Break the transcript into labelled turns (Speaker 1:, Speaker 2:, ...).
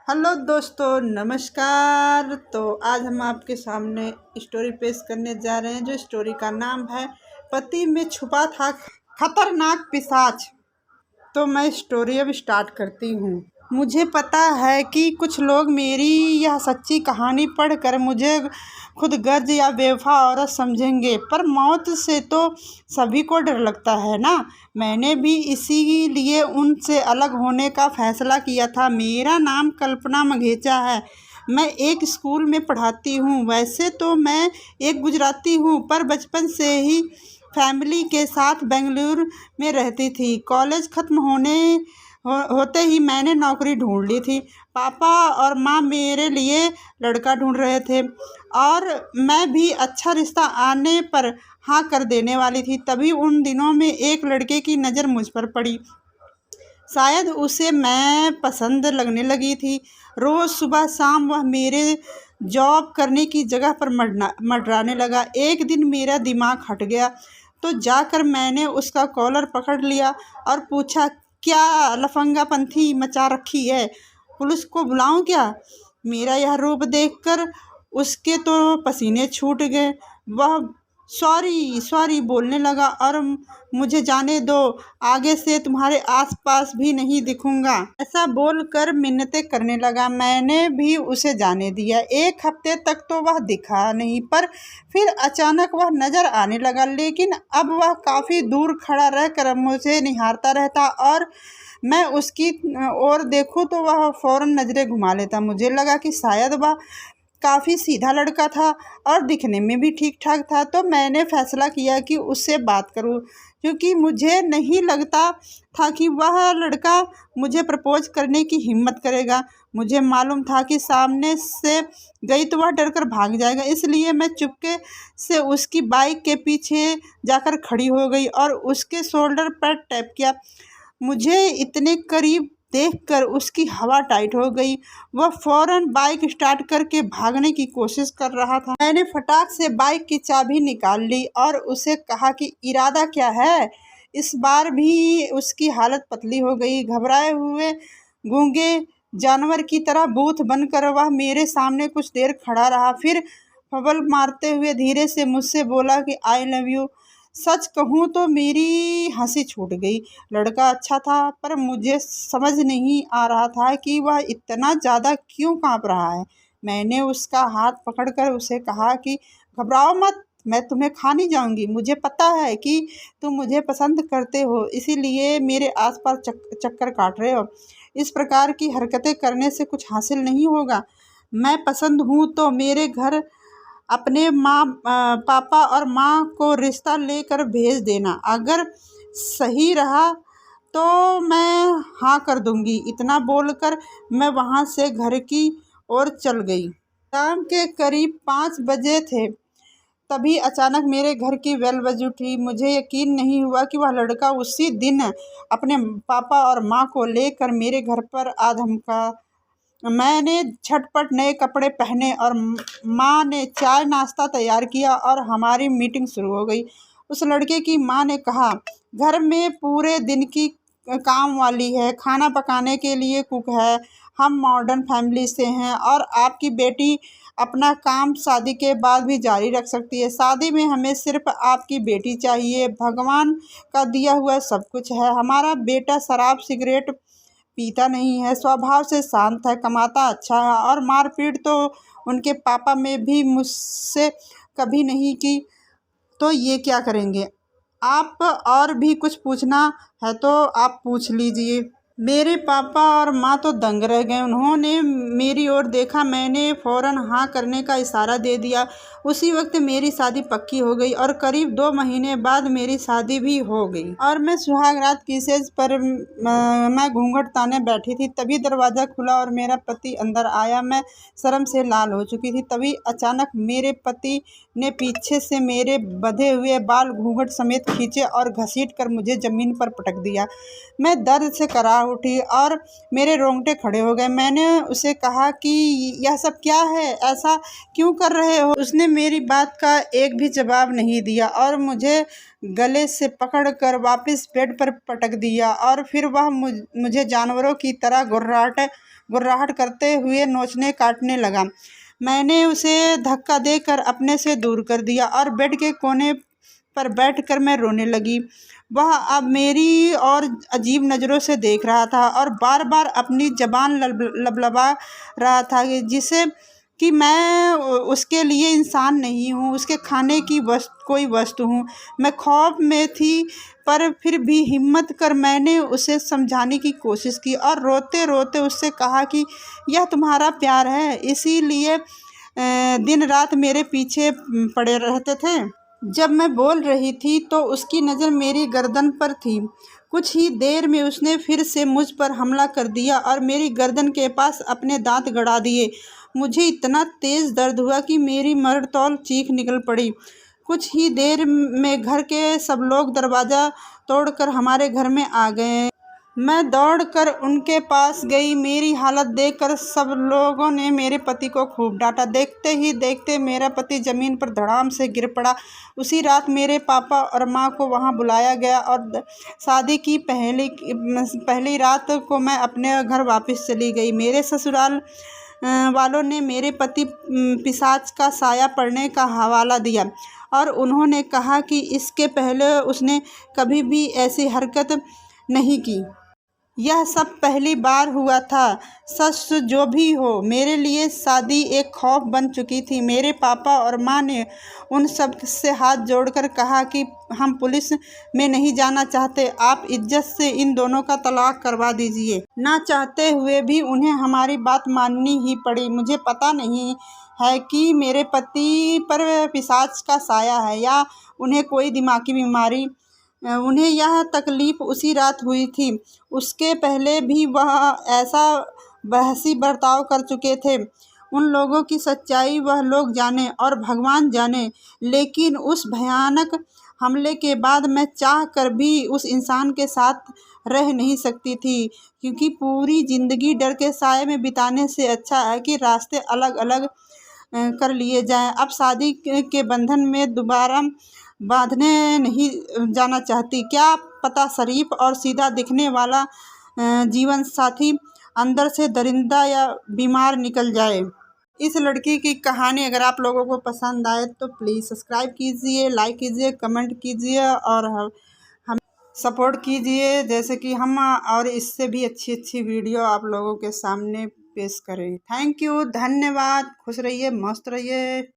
Speaker 1: Hello दोस्तों, नमस्कार। तो आज हम आपके सामने स्टोरी पेश करने जा रहे हैं, जो स्टोरी का नाम है पति में छुपा था खतरनाक पिशाच। तो मैं स्टोरी अब स्टार्ट करती हूँ। मुझे पता है कि कुछ लोग मेरी यह सच्ची कहानी पढ़कर मुझे खुदगर्ज या बेवफा औरत समझेंगे, पर मौत से तो सभी को डर लगता है ना। मैंने भी इसीलिए उनसे अलग होने का फैसला किया था। मेरा नाम कल्पना मघेचा है। मैं एक स्कूल में पढ़ाती हूँ। वैसे तो मैं एक गुजराती हूँ, पर बचपन से ही फैमिली के साथ बेंगलुरु में रहती थी। कॉलेज ख़त्म होते ही मैंने नौकरी ढूंढ ली थी। पापा और माँ मेरे लिए लड़का ढूंढ रहे थे और मैं भी अच्छा रिश्ता आने पर हाँ कर देने वाली थी। तभी उन दिनों में एक लड़के की नज़र मुझ पर पड़ी। शायद उसे मैं पसंद लगने लगी थी। रोज़ सुबह शाम वह मेरे जॉब करने की जगह पर मंडराने लगा। एक दिन मेरा दिमाग हट गया, तो जाकर मैंने उसका कॉलर पकड़ लिया और पूछा, क्या लफंगापंथी मचा रखी है? पुलिस को बुलाऊं क्या? मेरा यह रूप देखकर उसके तो पसीने छूट गए। वह सॉरी सॉरी बोलने लगा और मुझे जाने दो, आगे से तुम्हारे आसपास भी नहीं दिखूंगा, ऐसा बोलकर मिन्नतें करने लगा। मैंने भी उसे जाने दिया। एक हफ्ते तक तो वह दिखा नहीं, पर फिर अचानक वह नजर आने लगा। लेकिन अब वह काफ़ी दूर खड़ा रहकर मुझे निहारता रहता और मैं उसकी ओर देखूं तो वह फौरन नज़रें घुमा लेता। मुझे लगा कि शायद वह काफ़ी सीधा लड़का था और दिखने में भी ठीक ठाक था। तो मैंने फैसला किया कि उससे बात करूं, क्योंकि मुझे नहीं लगता था कि वह लड़का मुझे प्रपोज करने की हिम्मत करेगा। मुझे मालूम था कि सामने से गई तो वह डरकर भाग जाएगा। इसलिए मैं चुपके से उसकी बाइक के पीछे जाकर खड़ी हो गई और उसके शोल्डर पर टैप किया। मुझे इतने करीब देखकर उसकी हवा टाइट हो गई। वह फौरन बाइक स्टार्ट करके भागने की कोशिश कर रहा था। मैंने फटाक से बाइक की चाबी निकाल ली और उसे कहा कि इरादा क्या है? इस बार भी उसकी हालत पतली हो गई। घबराए हुए गूंगे जानवर की तरह बूथ बनकर वह मेरे सामने कुछ देर खड़ा रहा। फिर फबल मारते हुए धीरे से मुझसे बोला कि आई लव यू। सच कहूँ तो मेरी हंसी छूट गई। लड़का अच्छा था, पर मुझे समझ नहीं आ रहा था कि वह इतना ज़्यादा क्यों कांप रहा है। मैंने उसका हाथ पकड़कर उसे कहा कि घबराओ मत, मैं तुम्हें खा नहीं जाऊंगी। मुझे पता है कि तुम मुझे पसंद करते हो, इसीलिए मेरे आसपास चक्कर काट रहे हो। इस प्रकार की हरकतें करने से कुछ हासिल नहीं होगा। मैं पसंद हूँ तो मेरे घर अपने पापा और माँ को रिश्ता लेकर भेज देना। अगर सही रहा तो मैं हाँ कर दूंगी। इतना बोलकर मैं वहाँ से घर की ओर चल गई। शाम के करीब 5 बजे थे, तभी अचानक मेरे घर की बेल बज उठी। मुझे यकीन नहीं हुआ कि वह लड़का उसी दिन अपने पापा और माँ को लेकर मेरे घर पर आ धमका। मैंने झटपट नए कपड़े पहने और माँ ने चाय नाश्ता तैयार किया और हमारी मीटिंग शुरू हो गई। उस लड़के की माँ ने कहा, घर में पूरे दिन की काम वाली है, खाना पकाने के लिए कुक है। हम मॉडर्न फैमिली से हैं और आपकी बेटी अपना काम शादी के बाद भी जारी रख सकती है। शादी में हमें सिर्फ आपकी बेटी चाहिए। भगवान का दिया हुआ सब कुछ है। हमारा बेटा शराब सिगरेट पीता नहीं है, स्वभाव से शांत है, कमाता अच्छा है और मारपीट तो उनके पापा में भी मुझसे कभी नहीं की। तो ये क्या करेंगे? आप और भी कुछ पूछना है तो आप पूछ लीजिए। मेरे पापा और माँ तो दंग रह गए। उन्होंने मेरी ओर देखा। मैंने फौरन हाँ करने का इशारा दे दिया। उसी वक्त मेरी शादी पक्की हो गई और करीब 2 महीने बाद मेरी शादी भी हो गई। और मैं सुहागरात की सेज पर मैं घूंघट ताने बैठी थी। तभी दरवाज़ा खुला और मेरा पति अंदर आया। मैं शर्म से लाल हो चुकी थी। तभी अचानक मेरे पति ने पीछे से मेरे बंधे हुए बाल घूंघट समेत खींचे और घसीट कर मुझे ज़मीन पर पटक दिया। मैं दर्द से कराह उठी और मेरे रोंगटे खड़े हो गए। मैंने उसे कहा कि यह सब क्या है, ऐसा क्यों कर रहे हो? उसने मेरी बात का एक भी जवाब नहीं दिया और मुझे गले से पकड़कर वापस बेड पर पटक दिया और फिर वह मुझे जानवरों की तरह गुर्राहट करते हुए नोचने काटने लगा। मैंने उसे धक्का देकर अपने से दूर कर दिया और बेड के कोने पर बैठकर मैं रोने लगी। वह अब मेरी और अजीब नज़रों से देख रहा था और बार बार अपनी ज़बान लबलबा रहा था जिसे कि मैं उसके लिए इंसान नहीं हूँ, उसके खाने की कोई वस्तु हूँ। मैं खौफ में थी, पर फिर भी हिम्मत कर मैंने उसे समझाने की कोशिश की और रोते रोते उससे कहा कि यह तुम्हारा प्यार है, इसीलिए दिन रात मेरे पीछे पड़े रहते थे। जब मैं बोल रही थी तो उसकी नज़र मेरी गर्दन पर थी। कुछ ही देर में उसने फिर से मुझ पर हमला कर दिया और मेरी गर्दन के पास अपने दांत गड़ा दिए। मुझे इतना तेज़ दर्द हुआ कि मेरी मरतौल चीख निकल पड़ी। कुछ ही देर में घर के सब लोग दरवाज़ा तोड़कर हमारे घर में आ गए। मैं दौड़कर उनके पास गई। मेरी हालत देखकर सब लोगों ने मेरे पति को खूब डांटा। देखते ही देखते मेरा पति ज़मीन पर धड़ाम से गिर पड़ा। उसी रात मेरे पापा और माँ को वहाँ बुलाया गया और शादी की पहली रात को मैं अपने घर वापस चली गई। मेरे ससुराल वालों ने मेरे पति पिशाच का साया पड़ने का हवाला दिया और उन्होंने कहा कि इसके पहले उसने कभी भी ऐसी हरकत नहीं की। यह सब पहली बार हुआ था। सच जो भी हो, मेरे लिए शादी एक खौफ बन चुकी थी। मेरे पापा और माँ ने उन सब से हाथ जोड़कर कहा कि हम पुलिस में नहीं जाना चाहते, आप इज्जत से इन दोनों का तलाक करवा दीजिए। ना चाहते हुए भी उन्हें हमारी बात माननी ही पड़ी। मुझे पता नहीं है कि मेरे पति पर पिशाच का साया है या उन्हें कोई दिमागी बीमारी। उन्हें यह तकलीफ़ उसी रात हुई थी। उसके पहले भी वह ऐसा बहसी बर्ताव कर चुके थे। उन लोगों की सच्चाई वह लोग जाने और भगवान जाने, लेकिन उस भयानक हमले के बाद मैं चाह कर भी उस इंसान के साथ रह नहीं सकती थी, क्योंकि पूरी ज़िंदगी डर के साए में बिताने से अच्छा है कि रास्ते अलग अलग कर लिए जाएं। अब शादी के बंधन में दोबारा बांधने नहीं जाना चाहती। क्या पता शरीफ और सीधा दिखने वाला जीवन साथी अंदर से दरिंदा या बीमार निकल जाए। इस लड़की की कहानी अगर आप लोगों को पसंद आए तो प्लीज़ सब्सक्राइब कीजिए, लाइक कीजिए, कमेंट कीजिए और हम सपोर्ट कीजिए, जैसे कि हम और इससे भी अच्छी अच्छी वीडियो आप लोगों के सामने पेश करें। थैंक यू, धन्यवाद। खुश रहिए, मस्त रहिए।